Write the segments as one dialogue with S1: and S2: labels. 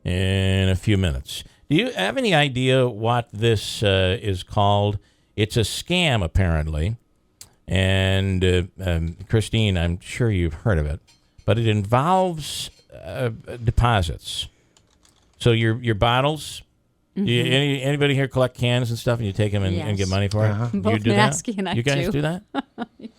S1: in a few minutes. Do you have any idea what this is called? It's a scam, apparently. And Christine, I'm sure you've heard of it. But it involves deposits. So your bottles... Mm-hmm. Anybody here collect cans and stuff, and you take them and get money for it?
S2: Uh-huh.
S1: You do that?
S2: And I
S1: you guys do that?
S2: Yes.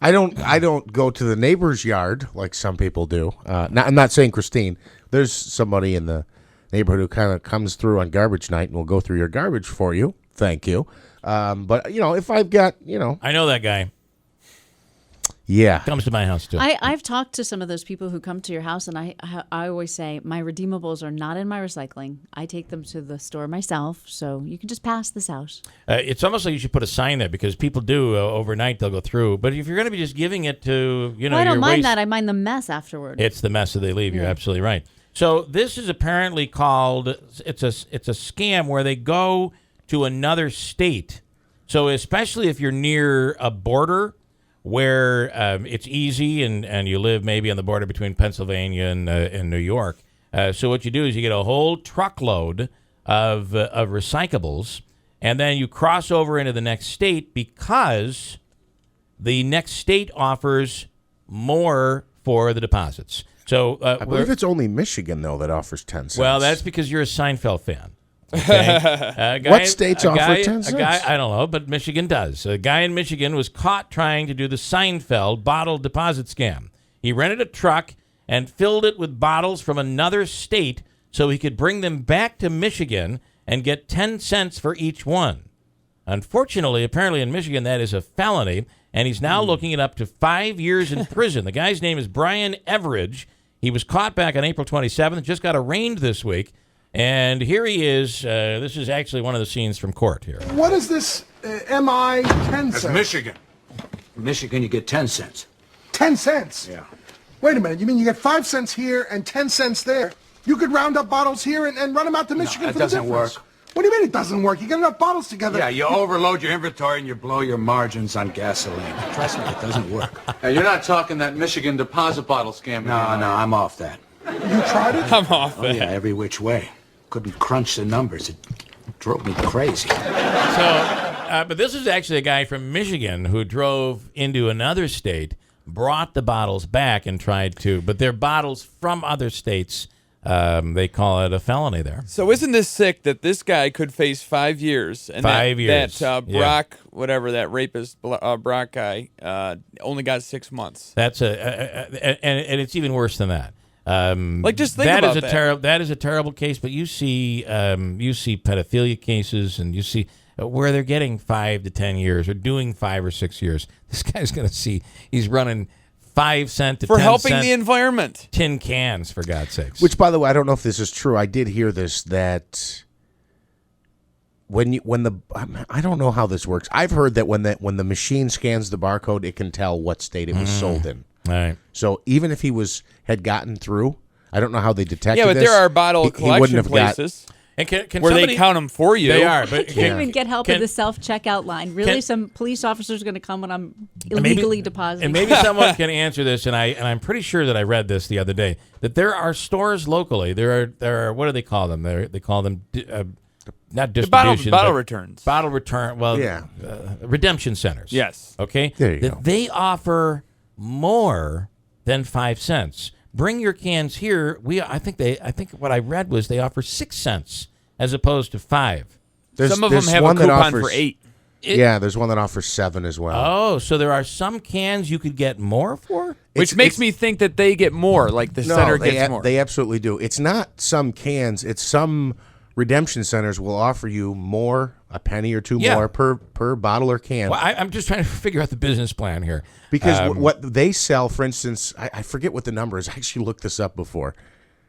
S3: I don't go to the neighbor's yard like some people do. I'm not saying Christine. There's somebody in the neighborhood who kind of comes through on garbage night and will go through your garbage for you. Thank you. But if I've got
S1: I know that guy.
S3: Yeah,
S1: comes to my house too.
S2: I've talked to some of those people who come to your house, and I always say my redeemables are not in my recycling. I take them to the store myself, so you can just pass this out.
S1: It's almost like you should put a sign there because people do overnight. They'll go through, but if you're going to be just giving it to
S2: I don't mind
S1: waste,
S2: that. I mind the mess afterward.
S1: It's the mess that they leave. You're absolutely right. So this is apparently called it's a scam where they go to another state. So especially if you're near a border where it's easy and you live maybe on the border between Pennsylvania and New York. So what you do is you get a whole truckload of recyclables, and then you cross over into the next state because the next state offers more for the deposits. So
S3: I believe it's only Michigan, though, that offers 10 cents.
S1: Well, that's because you're a Seinfeld fan. Okay?
S3: What states offer 10 cents?
S1: I don't know, but Michigan does. A guy in Michigan was caught trying to do the Seinfeld bottle deposit scam. He rented a truck and filled it with bottles from another state so he could bring them back to Michigan and get 10 cents for each one. Unfortunately, apparently in Michigan, that is a felony, and he's now looking at up to 5 years in prison. The guy's name is Brian Everidge. He was caught back on April 27th, just got arraigned this week. And here he is. This is actually one of the scenes from court here.
S4: What is this MI 10 cents?
S5: That's Michigan. In Michigan, you get 10 cents.
S4: 10 cents?
S5: Yeah.
S4: Wait a minute. You mean you get 5 cents here and 10 cents there? You could round up bottles here and run them out to Michigan for the difference.
S5: That doesn't work.
S4: What do you mean it doesn't work? You get enough bottles together.
S5: Yeah, you overload your inventory and you blow your margins on gasoline. Trust me, it doesn't work.
S6: Now, you're not talking that Michigan deposit bottle scam.
S5: No, I'm off that.
S4: You tried it?
S7: I'm off
S5: Oh, yeah, every which way. Couldn't crunch the numbers. It drove me crazy.
S1: So, but this is actually a guy from Michigan who drove into another state, brought the bottles back and tried to, but they're bottles from other states. They call it a felony there.
S7: So isn't this sick that this guy could face 5 years? And
S1: 5 years.
S7: That Brock, whatever, that rapist Brock guy, only got 6 months.
S1: That's and it's even worse than that.
S7: Just think about that.
S1: That is a terrible case. But you see pedophilia cases, and you see where they're getting 5 to 10 years or doing 5 or 6 years. This guy's going to see he's running 5 cent to
S7: for
S1: 10
S7: helping
S1: cent
S7: the environment.
S1: Tin cans, for God's sakes.
S3: Which, by the way, I don't know if this is true. I did hear this that I don't know how this works. I've heard that when the machine scans the barcode, it can tell what state it was sold in.
S1: All right.
S3: So even if he had gotten through, I don't know how they detected
S7: Yeah, but
S3: this.
S7: there are bottle collection
S3: got-
S7: places
S1: And can
S7: where
S1: somebody,
S7: they count them for you.
S1: They are,
S2: I
S1: but
S2: can't even get help with the self-checkout line. Really, some police officer's going to come when I'm illegally depositing.
S1: And maybe someone can answer this. And I'm pretty sure that I read this the other day that there are stores locally. There are what do they call them? They call them not distribution,
S7: bottle returns.
S1: Bottle return. Well,
S3: Yeah.
S1: Redemption centers.
S7: Yes.
S1: Okay.
S3: There you go.
S1: They offer more than 5 cents. Bring your cans here. I think what I read was they offer 6 cents as opposed to 5.
S7: Some of them have a coupon for 8.
S3: There's one that offers 7 as well.
S1: Oh, so there are some cans you could get more for?
S7: Which makes me think that they get more, like the center gets more.
S3: They absolutely do. It's not some cans. It's some redemption centers will offer you more, a penny or two more per bottle or can.
S1: Well, I'm just trying to figure out the business plan here.
S3: Because what they sell, for instance, I forget what the number is. I actually looked this up before.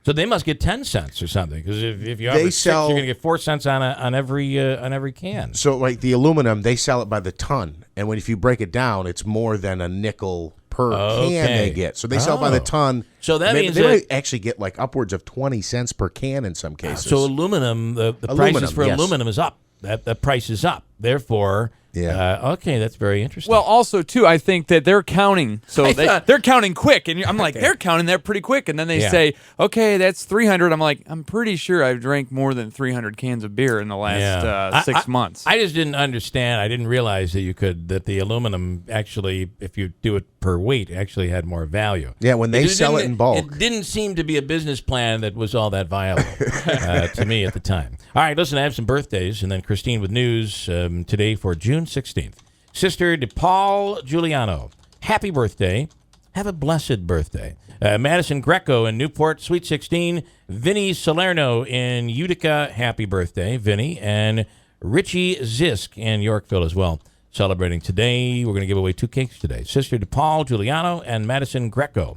S1: So they must get 10 cents or something. Because if you offer 6, you're going to get 4 cents on every can.
S3: So like the aluminum, they sell it by the ton. And if you break it down, it's more than a nickel per can they get. So they sell by the ton.
S1: So that means
S3: they might actually get like upwards of 20 cents per can in some cases.
S1: So aluminum, the prices for aluminum is up. The price is up. Therefore,
S3: Yeah.
S1: Okay, that's very interesting.
S7: Well, also too, I think that they're counting, so
S1: I
S7: they,
S1: thought-
S7: they're counting quick, and I'm like, they're counting that pretty quick, and then they
S1: Yeah.
S7: say, okay, that's 300. I'm like, I'm pretty sure I've drank more than 300 cans of beer in the last 6 months.
S1: I just didn't understand. I didn't realize that the aluminum actually, if you do it per weight, actually had more value.
S3: Yeah, when they sell it in bulk.
S1: It didn't seem to be a business plan that was all that viable to me at the time. All right, listen, I have some birthdays, and then Christine with news today for June 16th. Sister DePaul Giuliano, happy birthday. Have a blessed birthday. Madison Greco in Newport, Sweet 16. Vinny Salerno in Utica, happy birthday, Vinny. And Richie Zisk in Yorkville as well, celebrating today. We're going to give away 2 cakes today. Sister DePaul Giuliano and Madison Greco,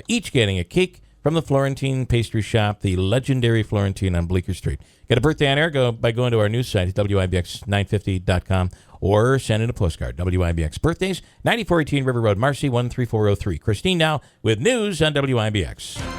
S1: each getting a cake from the Florentine Pastry Shop, the legendary Florentine on Bleecker Street. Get a birthday on air by going to our news site at WIBX950.com or send in a postcard. WIBX birthdays, 9418 River Road, Marcy, 13403. Christine now with news on WIBX.